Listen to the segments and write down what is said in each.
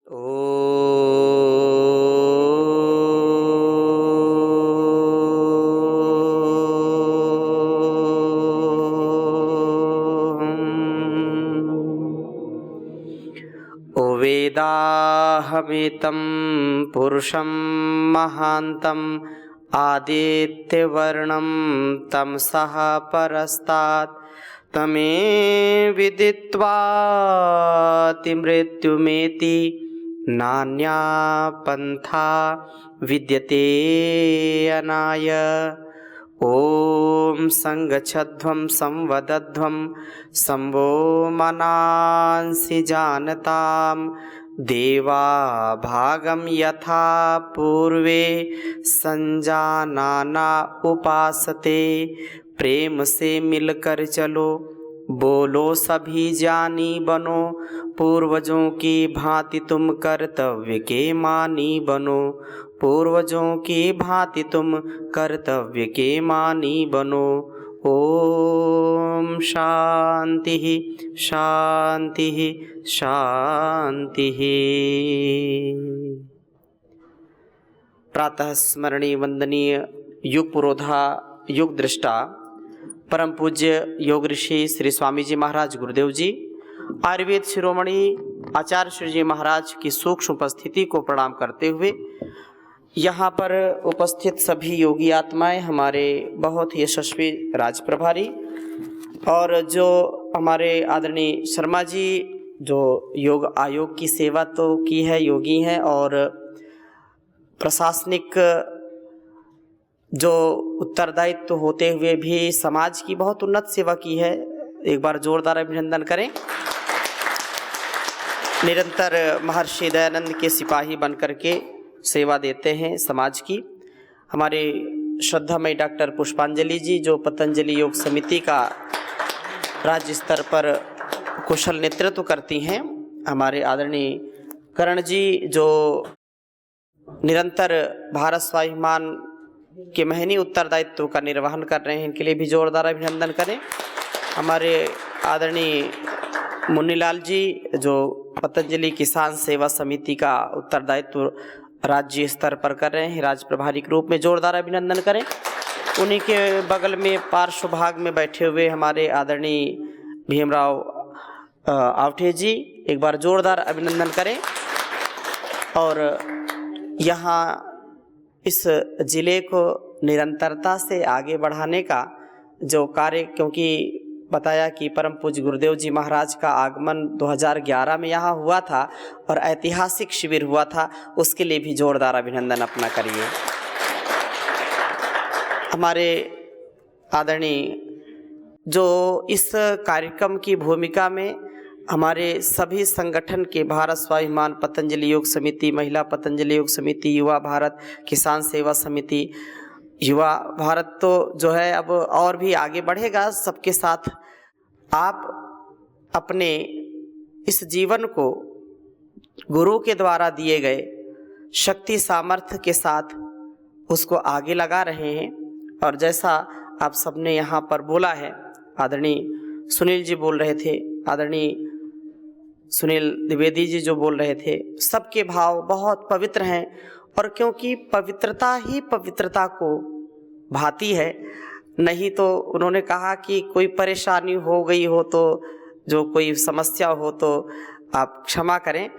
ओ वेदाहमेतं पुरुषं महान्तं आदित्यवर्णं तमसः परस्तात् तमे विदित्वाति मृत्युमेति नान्या पंथा विद्यते अनाय। ओम संगच्छध्वं संवदध्वं संवो मनांसि जानतां देवा भागं यथा पूर्वे संजानाना उपासते। प्रेम से मिलकर चलो, बोलो सभी जानी बनो, पूर्वजों की भांति तुम कर्तव्य के मानी बनो, पूर्वजों की भांति तुम कर्तव्य के मानी बनो। ओम शांति शांति शांति। प्रातः स्मरणीय वंदनीय युग पुरोधा युग दृष्टा परम पूज्य योग ऋषि श्री स्वामी जी महाराज गुरुदेव जी, आयुर्वेद शिरोमणि आचार्य श्री जी महाराज की सूक्ष्म उपस्थिति को प्रणाम करते हुए यहाँ पर उपस्थित सभी योगी आत्माएं, हमारे बहुत ही यशस्वी राज प्रभारी और जो हमारे आदरणीय शर्मा जी जो योग आयोग की सेवा तो की है, योगी हैं और प्रशासनिक जो उत्तरदायित्व होते हुए भी समाज की बहुत उन्नत सेवा की है। एक बार जोरदार अभिनंदन करें। निरंतर महर्षि दयानंद के सिपाही बनकर के सेवा देते हैं समाज की। हमारे श्रद्धामयी डॉक्टर पुष्पांजलि जी जो पतंजलि योग समिति का राज्य स्तर पर कुशल नेतृत्व करती हैं। हमारे आदरणीय करण जी जो निरंतर भारत स्वाभिमान के महनी उत्तरदायित्व का निर्वहन कर रहे हैं, इनके लिए भी जोरदार अभिनंदन करें। हमारे आदरणीय मुन्नीलाल जी जो पतंजलि किसान सेवा समिति का उत्तरदायित्व राज्य स्तर पर कर रहे हैं, राज्य प्रभारी के रूप में जोरदार अभिनंदन करें। उन्हीं के बगल में पार्श्व भाग में बैठे हुए हमारे आदरणीय भीमराव आवठे जी, एक बार जोरदार अभिनंदन करें। और यहाँ इस जिले को निरंतरता से आगे बढ़ाने का जो कार्य, क्योंकि बताया कि परम पूज्य गुरुदेव जी महाराज का आगमन 2011 में यहाँ हुआ था और ऐतिहासिक शिविर हुआ था, उसके लिए भी जोरदार अभिनंदन अपना करिए। हमारे आदरणीय जो इस कार्यक्रम की भूमिका में हमारे सभी संगठन के भारत स्वाभिमान पतंजलि योग समिति, महिला पतंजलि योग समिति, युवा भारत किसान सेवा समिति, युवा भारत तो जो है अब और भी आगे बढ़ेगा सबके साथ। आप अपने इस जीवन को गुरु के द्वारा दिए गए शक्ति सामर्थ्य के साथ उसको आगे लगा रहे हैं। और जैसा आप सबने यहाँ पर बोला है, आदरणीय सुनील जी बोल रहे थे, आदरणीय सुनील द्विवेदी जी जो बोल रहे थे, सबके भाव बहुत पवित्र हैं। और क्योंकि पवित्रता ही पवित्रता को भाती है, नहीं तो उन्होंने कहा कि कोई परेशानी हो गई हो तो, जो कोई समस्या हो तो आप क्षमा करें,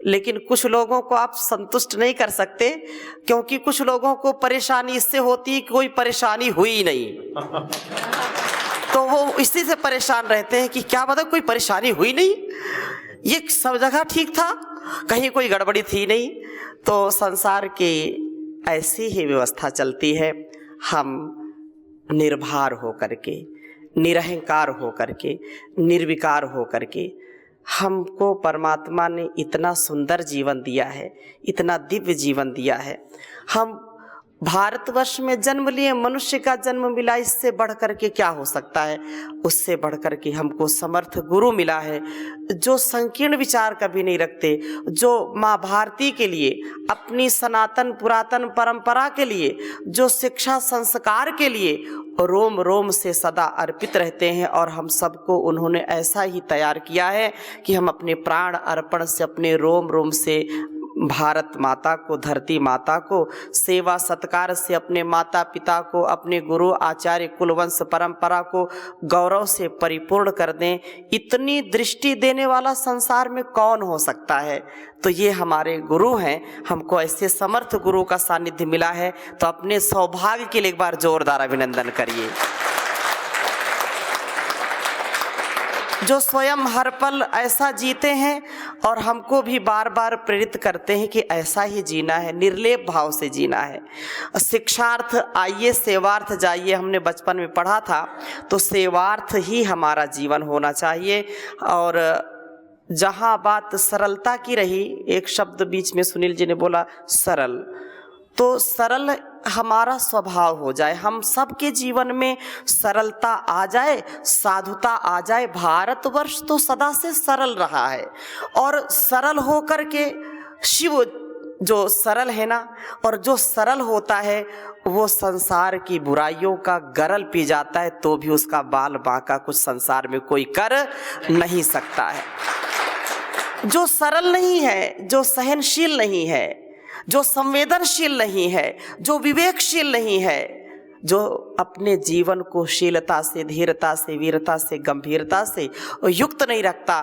लेकिन कुछ लोगों को आप संतुष्ट नहीं कर सकते, क्योंकि कुछ लोगों को परेशानी इससे होती कि कोई परेशानी हुई नहीं तो वो इसी से परेशान रहते हैं कि क्या मतलब कोई परेशानी हुई नहीं, ये सब जगह ठीक था, कहीं कोई गड़बड़ी थी नहीं। तो संसार की ऐसी ही व्यवस्था चलती है। हम निर्भर हो करके, निरहंकार हो करके, निर्विकार हो करके, हमको परमात्मा ने इतना सुंदर जीवन दिया है, इतना दिव्य जीवन दिया है। हम भारतवर्ष में जन्म लिए, मनुष्य का जन्म मिला, इससे बढ़कर के क्या हो सकता है। उससे बढ़कर के हमको समर्थ गुरु मिला है जो संकीर्ण विचार कभी नहीं रखते, जो माँ भारती के लिए, अपनी सनातन पुरातन परंपरा के लिए, जो शिक्षा संस्कार के लिए रोम रोम से सदा अर्पित रहते हैं और हम सबको उन्होंने ऐसा ही तैयार किया है कि हम अपने प्राण अर्पण से, अपने रोम रोम से भारत माता को, धरती माता को सेवा सत्कार से अपने माता पिता को, अपने गुरु आचार्य कुलवंश परंपरा को गौरव से परिपूर्ण कर दें। इतनी दृष्टि देने वाला संसार में कौन हो सकता है? तो ये हमारे गुरु हैं। हमको ऐसे समर्थ गुरु का सानिध्य मिला है, तो अपने सौभाग्य के लिए एक बार जोरदार अभिनंदन करिए। जो स्वयं हर पल ऐसा जीते हैं और हमको भी बार बार प्रेरित करते हैं कि ऐसा ही जीना है, निर्लेप भाव से जीना है। शिक्षार्थ आइए सेवार्थ जाइए, हमने बचपन में पढ़ा था, तो सेवार्थ ही हमारा जीवन होना चाहिए। और जहाँ बात सरलता की रही, एक शब्द बीच में सुनील जी ने बोला सरल, तो सरल हमारा स्वभाव हो जाए, हम सबके जीवन में सरलता आ जाए, साधुता आ जाए। भारतवर्ष तो सदा से सरल रहा है और सरल हो कर के शिव जो सरल है ना, और जो सरल होता है वो संसार की बुराइयों का गरल पी जाता है, तो भी उसका बाल बांका कुछ संसार में कोई कर नहीं सकता है। जो सरल नहीं है, जो सहनशील नहीं है, जो संवेदनशील नहीं है, जो विवेकशील नहीं है, जो अपने जीवन को शीलता से, धीरता से, वीरता से, गंभीरता से युक्त नहीं रखता,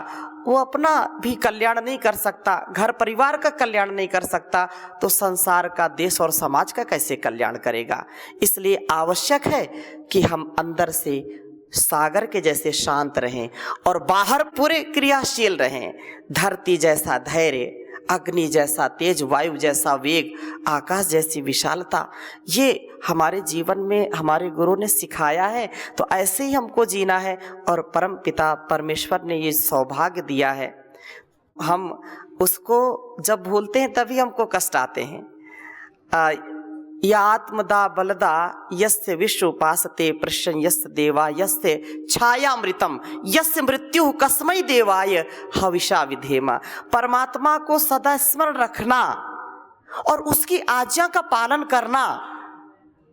वो अपना भी कल्याण नहीं कर सकता, घर परिवार का कल्याण नहीं कर सकता, तो संसार का, देश और समाज का कैसे कल्याण करेगा? इसलिए आवश्यक है कि हम अंदर से सागर के जैसे शांत रहें और बाहर पूरे क्रियाशील रहें। धरती जैसा धैर्य, अग्नि जैसा तेज, वायु जैसा वेग, आकाश जैसी विशालता, ये हमारे जीवन में हमारे गुरु ने सिखाया है। तो ऐसे ही हमको जीना है और परम पिता परमेश्वर ने ये सौभाग्य दिया है। हम उसको जब भूलते हैं तभी हमको कष्ट आते हैं। या आत्मदा बलदा यस्य विश्व उपासते प्रश्न यस्य देवा यस्य छायामृतम यस्य मृत्यु कस्मै देवाय हविषा विधेमा। परमात्मा को सदा स्मरण रखना और उसकी आज्ञा का पालन करना,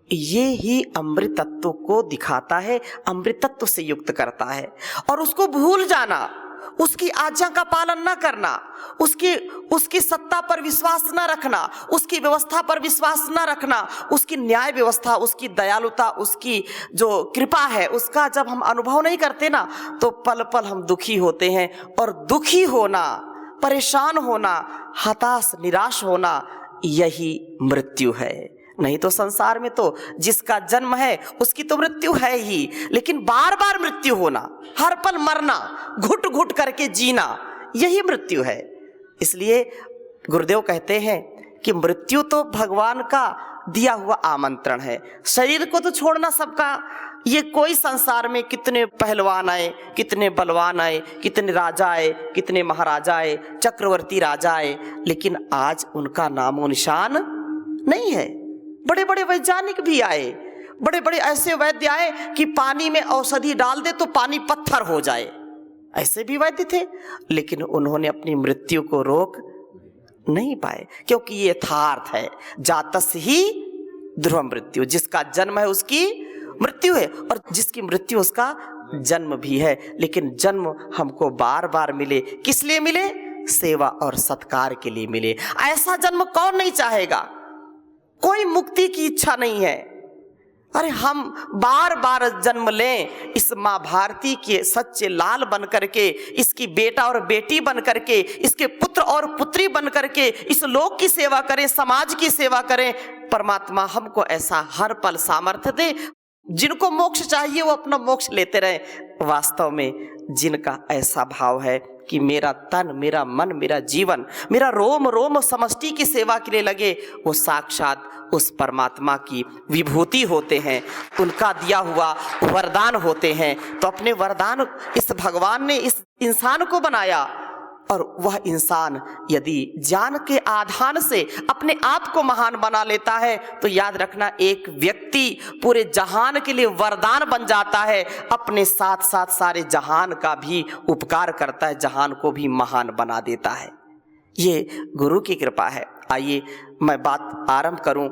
ये ही अमृतत्व को दिखाता है, अमृतत्व से युक्त करता है। और उसको भूल जाना, उसकी आज्ञा का पालन न करना, उसकी सत्ता पर विश्वास न रखना, उसकी व्यवस्था पर विश्वास न रखना, उसकी न्याय व्यवस्था, उसकी दयालुता, उसकी जो कृपा है, उसका जब हम अनुभव नहीं करते ना, तो पल पल हम दुखी होते हैं। और दुखी होना, परेशान होना, हताश निराश होना, यही मृत्यु है। नहीं तो संसार में तो जिसका जन्म है उसकी तो मृत्यु है ही, लेकिन बार बार मृत्यु होना, हर पल मरना, घुट घुट करके जीना, यही मृत्यु है। इसलिए गुरुदेव कहते हैं कि मृत्यु तो भगवान का दिया हुआ आमंत्रण है। शरीर को तो छोड़ना सबका, ये कोई संसार में कितने पहलवान आए, कितने बलवान आए, कितने राजा आए, कितने महाराजा आए, चक्रवर्ती राजा आए, लेकिन आज उनका नामो निशान नहीं है। बड़े बड़े वैज्ञानिक भी आए, बड़े बड़े ऐसे वैद्य आए कि पानी में औषधि डाल दे तो पानी पत्थर हो जाए, ऐसे भी वैद्य थे, लेकिन उन्होंने अपनी मृत्यु को रोक नहीं पाए, क्योंकि ये यथार्थ है। जातस् ही ध्रुव मृत्यु, जिसका जन्म है उसकी मृत्यु है, और जिसकी मृत्यु उसका जन्म भी है। लेकिन जन्म हमको बार बार मिले, किस लिए मिले? सेवा और सत्कार के लिए मिले। ऐसा जन्म कौन नहीं चाहेगा? कोई मुक्ति की इच्छा नहीं है। अरे हम बार बार जन्म लें, इस माँ भारती के सच्चे लाल बन करके, इसकी बेटा और बेटी बन करके, इसके पुत्र और पुत्री बन करके इस लोक की सेवा करें, समाज की सेवा करें। परमात्मा हमको ऐसा हर पल सामर्थ्य दे। जिनको मोक्ष चाहिए वो अपना मोक्ष लेते रहे। वास्तव में जिनका ऐसा भाव है कि मेरा तन, मेरा मन, मेरा जीवन, मेरा रोम रोम समष्टि की सेवा के लिए लगे, वो साक्षात उस परमात्मा की विभूति होते हैं, उनका दिया हुआ वरदान होते हैं। तो अपने वरदान, इस भगवान ने इस इंसान को बनाया, और वह इंसान यदि ज्ञान के आधान से अपने आप को महान बना लेता है, तो याद रखना एक व्यक्ति पूरे जहान के लिए वरदान बन जाता है, अपने साथ साथ सारे जहान का भी उपकार करता है, जहान को भी महान बना देता है। ये गुरु की कृपा है। आइए मैं बात आरंभ करूं,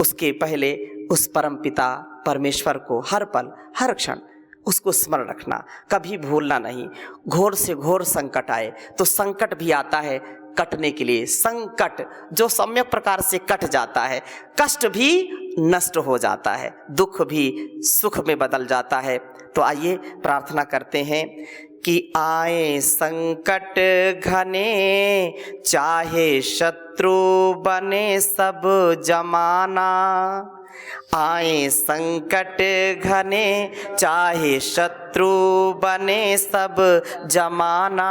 उसके पहले उस परम पिता परमेश्वर को हर पल हर क्षण उसको स्मरण रखना, कभी भूलना नहीं। घोर से घोर संकट आए तो संकट भी आता है कटने के लिए, संकट जो सम्यक प्रकार से कट जाता है, कष्ट भी नष्ट हो जाता है, दुख भी सुख में बदल जाता है। तो आइए प्रार्थना करते हैं कि आए संकट घने, चाहे शत्रु बने सब जमाना। आए संकट घने, चाहे शत्रु बने सब जमाना।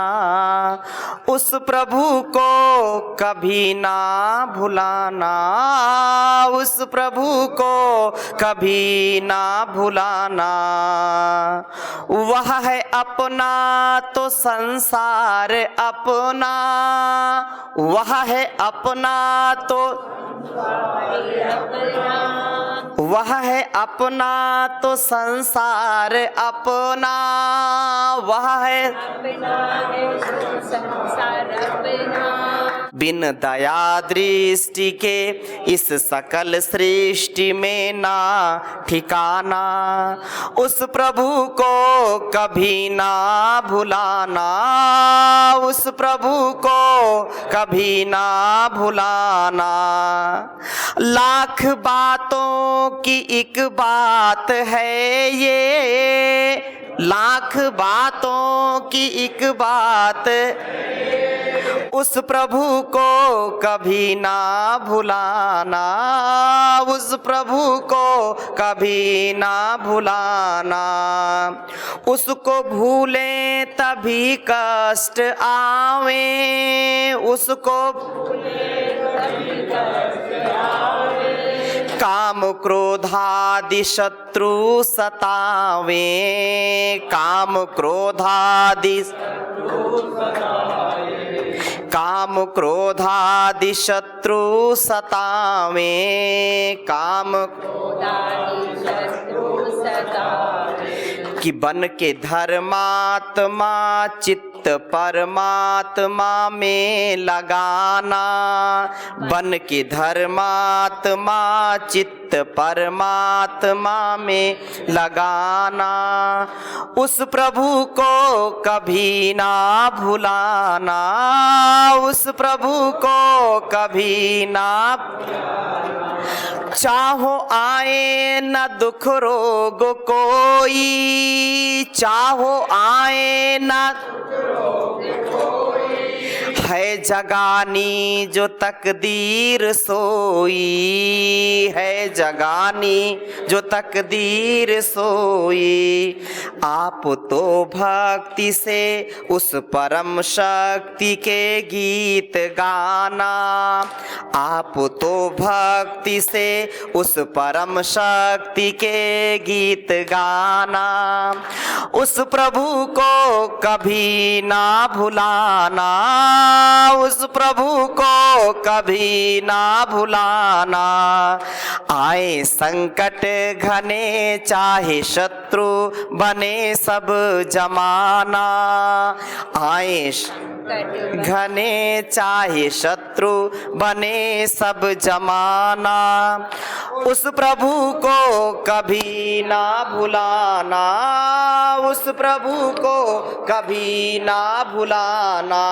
उस प्रभु को कभी ना भुलाना, उस प्रभु को कभी ना भुलाना। वह है अपना तो संसार अपना, वह है अपना तो वह है अपना तो संसार अपना, वह है संसार अपना। बिन दया दृष्टि के इस सकल सृष्टि में ना ठिकाना। उस प्रभु को कभी ना भुलाना, उस प्रभु को कभी ना भुलाना। लाख बातों की एक बात है ये, लाख बातों की एक बात, उस प्रभु को कभी ना भुलाना, उस प्रभु को कभी ना भुलाना। उसको भूलें तभी कष्ट आवे, उसको काम क्रोधादि शत्रु सतावे, काम क्रोधादि काम क्रोधादि शत्रु सतावे, काम क्रोधादि शत्रु सतावे। कि बन के धर्मात्मा चित्त परमात्मा में लगाना, बन के धर्मात्मा चित्त परमात्मा में लगाना। उस प्रभु को कभी ना भुलाना, उस प्रभु को कभी ना। चाहो आए न दुख रोग कोई, चाहो आए न है जगानी जो तकदीर सोई, है जगानी जो तकदीर सोई। आप तो भक्ति से उस परम शक्ति के गीत गाना, आप तो भक्ति से उस परम शक्ति के गीत गाना। उस प्रभु को कभी ना भुलाना, उस प्रभु को कभी ना भुलाना। आए संकट घने, चाहे शत्रु बने सब जमाना। आए घने, चाहे शत्रु बने सब जमाना। उस प्रभु को कभी ना भुलाना, उस प्रभु को कभी ना भुलाना,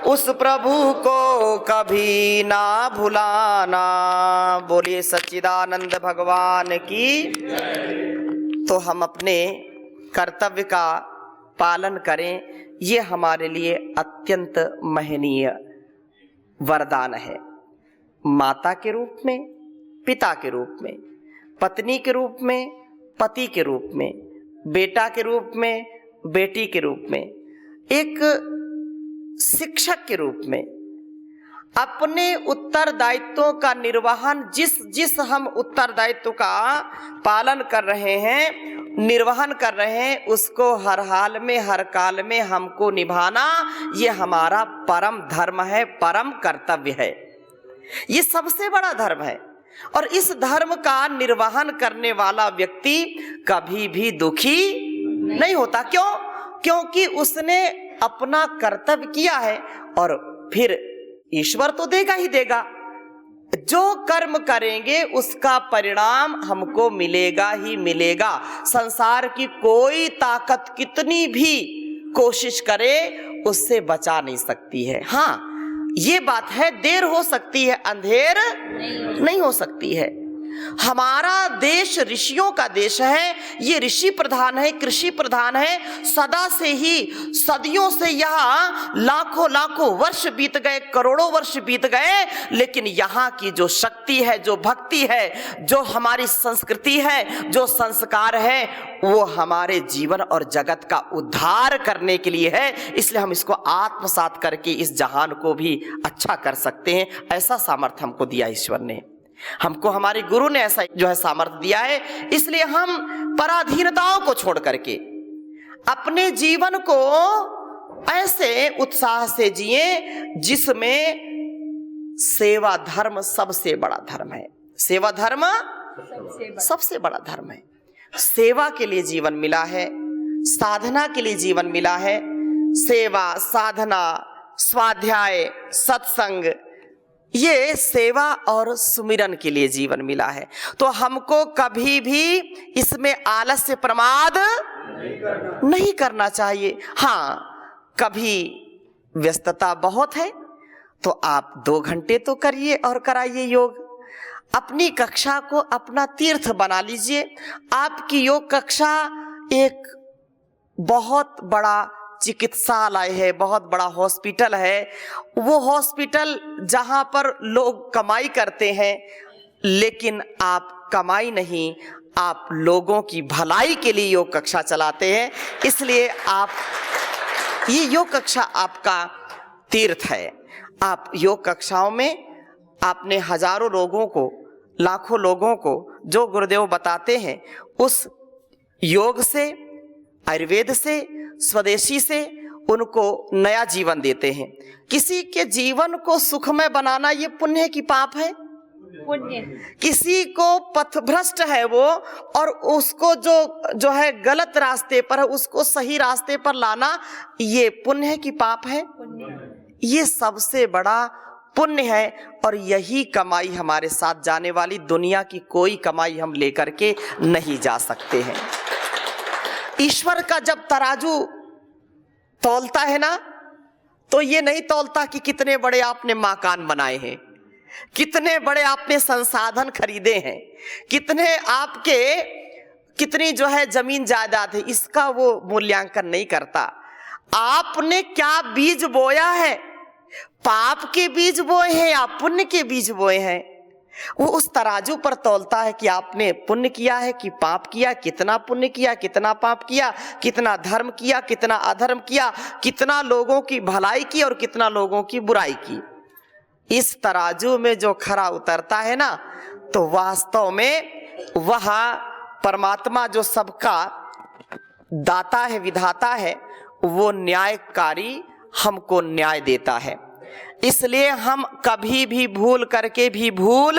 उस प्रभु को कभी ना भुलाना। बोलिए सच्चिदानंद भगवान की। तो हम अपने कर्तव्य का पालन करें, ये हमारे लिए अत्यंत महनीय वरदान है। माता के रूप में, पिता के रूप में, पत्नी के रूप में, पति के रूप में, बेटा के रूप में, बेटी के रूप में, एक शिक्षक के रूप में अपने उत्तरदायित्वों का निर्वहन, जिस हम उत्तरदायित्व का पालन कर रहे हैं, निर्वहन कर रहे हैं, उसको हर हाल में हर काल में हमको निभाना, ये हमारा परम धर्म है, परम कर्तव्य है। ये सबसे बड़ा धर्म है और इस धर्म का निर्वहन करने वाला व्यक्ति कभी भी दुखी नहीं होता। क्यों? क्योंकि उसने अपना कर्तव्य किया है और फिर ईश्वर तो देगा ही देगा, जो कर्म करेंगे उसका परिणाम हमको मिलेगा ही मिलेगा। संसार की कोई ताकत कितनी भी कोशिश करे उससे बचा नहीं सकती है। हाँ, ये बात है, देर हो सकती है, अंधेर नहीं हो सकती है। हमारा देश ऋषियों का देश है, ये ऋषि प्रधान है, कृषि प्रधान है। सदा से ही, सदियों से यहाँ लाखों लाखों वर्ष बीत गए, करोड़ों वर्ष बीत गए, लेकिन यहाँ की जो शक्ति है, जो भक्ति है, जो हमारी संस्कृति है, जो संस्कार है, वो हमारे जीवन और जगत का उद्धार करने के लिए है। इसलिए हम इसको आत्मसात करके इस जहान को भी अच्छा कर सकते हैं। ऐसा सामर्थ्य हमको दिया ईश्वर ने, हमको हमारे गुरु ने ऐसा जो है सामर्थ्य दिया है। इसलिए हम पराधीनताओं को छोड़ करके अपने जीवन को ऐसे उत्साह से जिए जिसमें सेवा धर्म सबसे बड़ा धर्म है। सेवा धर्म सबसे बड़ा धर्म है। सेवा के लिए जीवन मिला है, साधना के लिए जीवन मिला है। सेवा, साधना, स्वाध्याय, सत्संग, ये सेवा और सुमिरन के लिए जीवन मिला है। तो हमको कभी भी इसमें आलस्य प्रमाद नहीं करना चाहिए। हाँ, कभी व्यस्तता बहुत है तो आप 2 घंटे तो करिए और कराइए योग। अपनी कक्षा को अपना तीर्थ बना लीजिए। आपकी योग कक्षा एक बहुत बड़ा चिकित्सालय है, बहुत बड़ा हॉस्पिटल है। वो हॉस्पिटल जहां पर लोग कमाई करते हैं, लेकिन आप कमाई नहीं, आप लोगों की भलाई के लिए योग कक्षा चलाते हैं। इसलिए आप, ये योग कक्षा आपका तीर्थ है। आप योग कक्षाओं में आपने हजारों लोगों को, लाखों लोगों को जो गुरुदेव बताते हैं, उस योग से, आयुर्वेद से, स्वदेशी से उनको नया जीवन देते हैं। किसी के जीवन को सुखमय बनाना ये पुण्य है कि पाप है? पुण्य। किसी को पथभ्रष्ट है वो, और उसको जो है गलत रास्ते पर है, उसको सही रास्ते पर लाना, ये पुण्य है कि पाप है? पुण्य। ये सबसे बड़ा पुण्य है। और यही कमाई हमारे साथ जाने वाली, दुनिया की कोई कमाई हम लेकर के नहीं जा सकते हैं। ईश्वर का जब तराजू तौलता है ना, तो ये नहीं तौलता कि कितने बड़े आपने मकान बनाए हैं, कितने बड़े आपने संसाधन खरीदे हैं, कितनी जो है जमीन जायदाद है, इसका वो मूल्यांकन नहीं करता। आपने क्या बीज बोया है, पाप के बीज बोए हैं या पुण्य के बीज बोए हैं, वो उस तराजू पर तौलता है कि आपने पुण्य किया है कि पाप किया, कितना पुण्य किया, कितना पाप किया, कितना धर्म किया, कितना अधर्म किया, कितना लोगों की भलाई की और कितना लोगों की बुराई की। इस तराजू में जो खरा उतरता है ना, तो वास्तव में वह परमात्मा जो सबका दाता है, विधाता है, वो न्यायकारी हमको न्याय देता है। इसलिए हम कभी भी भूल करके भी भूल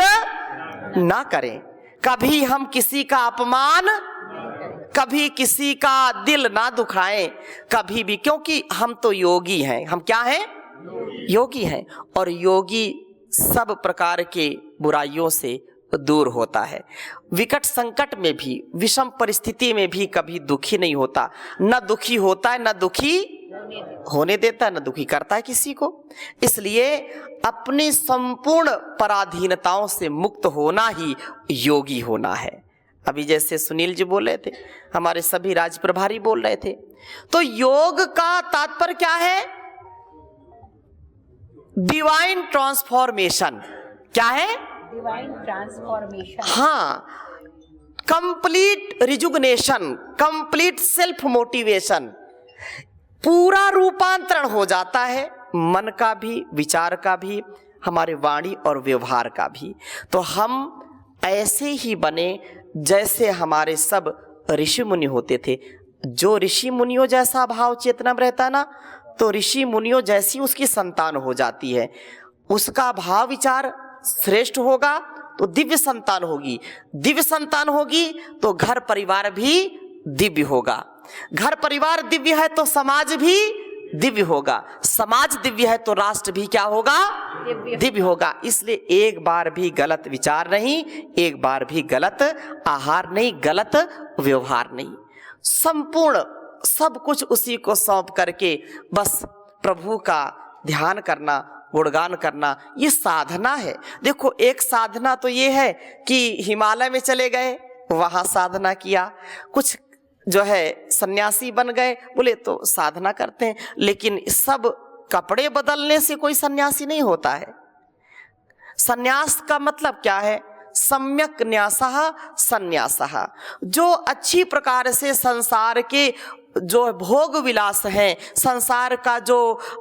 ना करें। कभी हम किसी का अपमान, कभी किसी का दिल ना दुखाएं, कभी भी, क्योंकि हम तो योगी हैं। हम क्या हैं? योगी हैं। और योगी सब प्रकार के बुराइयों से दूर होता है। विकट संकट में भी, विषम परिस्थिति में भी कभी दुखी नहीं होता। न दुखी होता है, न दुखी होने देता है, न दुखी करता है किसी को। इसलिए अपनी संपूर्ण पराधीनताओं से मुक्त होना ही योगी होना है। अभी जैसे सुनील जी बोल रहे थे, हमारे सभी राज्य प्रभारी बोल रहे थे, तो योग का तात्पर्य क्या है? Divine transformation. क्या है? Divine transformation. हाँ, कंप्लीट रिजुगनेशन, कंप्लीट सेल्फ मोटिवेशन, पूरा रूपांतरण हो जाता है मन का भी, विचार का भी, हमारे वाणी और व्यवहार का भी। तो हम ऐसे ही बने जैसे हमारे सब ऋषि मुनि होते थे। जो ऋषि मुनियों जैसा भाव चेतना में रहता ना, तो ऋषि मुनियों जैसी उसकी संतान हो जाती है। उसका भाव विचार श्रेष्ठ होगा तो दिव्य संतान होगी, दिव्य संतान होगी तो घर परिवार भी दिव्य होगा, घर परिवार दिव्य है तो समाज भी दिव्य होगा। समाज दिव्य है तो राष्ट्र भी क्या होगा? दिव्य होगा। इसलिए एक बार भी गलत विचार नहीं, एक बार भी गलत आहार नहीं, गलत व्यवहार नहीं, संपूर्ण सब कुछ उसी को सौंप करके बस प्रभु का ध्यान करना, गुणगान करना, ये साधना है। देखो, एक साधना तो ये है कि हिमालय में चले गए, वहां साधना किया, कुछ जो है सन्यासी बन गए, बोले तो साधना करते हैं, लेकिन सब कपड़े बदलने से कोई सन्यासी नहीं होता है। सन्यास का मतलब क्या है? सम्यक न्यासः सन्यासः। जो अच्छी प्रकार से संसार के जो भोग विलास है, संसार का जो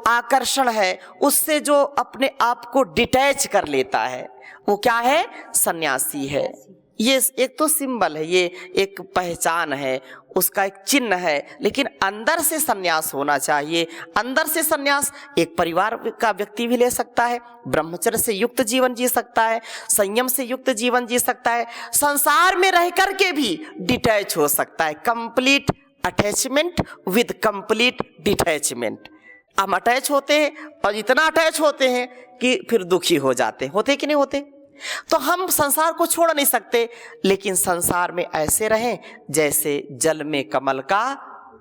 आकर्षण है, उससे जो अपने आप को डिटैच कर लेता है, वो क्या है? सन्यासी है। ये एक तो सिंबल है, ये एक पहचान है, उसका एक चिन्ह है, लेकिन अंदर से सन्यास होना चाहिए। अंदर से सन्यास एक परिवार का व्यक्ति भी ले सकता है, ब्रह्मचर्य से युक्त जीवन जी सकता है, संयम से युक्त जीवन जी सकता है, संसार में रह करके भी डिटैच हो सकता है। Complete attachment with complete detachment. हम अटैच होते हैं और इतना अटैच होते हैं कि फिर दुखी हो जाते, होते कि नहीं होते? तो हम संसार को छोड़ नहीं सकते, लेकिन संसार में ऐसे रहें जैसे जल में कमल का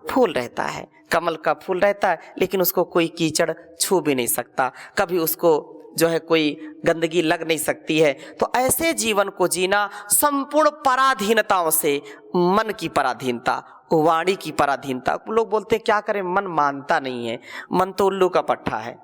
फूल रहता है। कमल का फूल रहता है, लेकिन उसको कोई कीचड़ छू भी नहीं सकता, कभी उसको जो है कोई गंदगी लग नहीं सकती है। तो ऐसे जीवन को जीना संपूर्ण पराधीनताओं से, मन की पराधीनता, वाणी की पराधीनता। लोग बोलते क्या करें, मन मानता नहीं है। मन तो उल्लू का पट्टा है,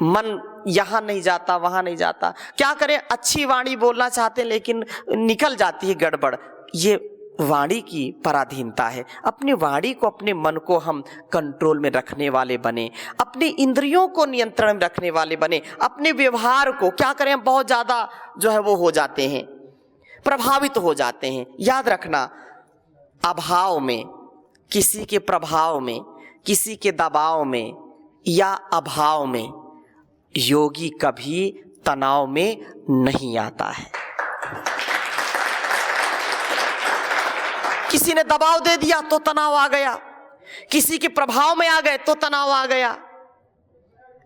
मन यहाँ नहीं जाता, वहाँ नहीं जाता। क्या करें, अच्छी वाणी बोलना चाहते हैं लेकिन निकल जाती है गड़बड़। ये वाणी की पराधीनता है। अपनी वाणी को, अपने मन को हम कंट्रोल में रखने वाले बने, अपनी इंद्रियों को नियंत्रण में रखने वाले बने, अपने व्यवहार को क्या करें, हम बहुत ज़्यादा जो है वो हो जाते हैं, प्रभावित हो जाते हैं। याद रखना, अभाव में, किसी के प्रभाव में, किसी के दबाव में या अभाव में योगी कभी तनाव में नहीं आता है। किसी ने दबाव दे दिया तो तनाव आ गया, किसी के प्रभाव में आ गए तो तनाव आ गया।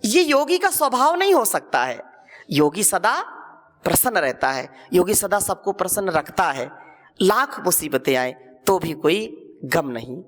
ये योगी का स्वभाव नहीं हो सकता है। योगी सदा प्रसन्न रहता है, योगी सदा सबको प्रसन्न रखता है। लाख मुसीबतें आए तो भी कोई गम नहीं।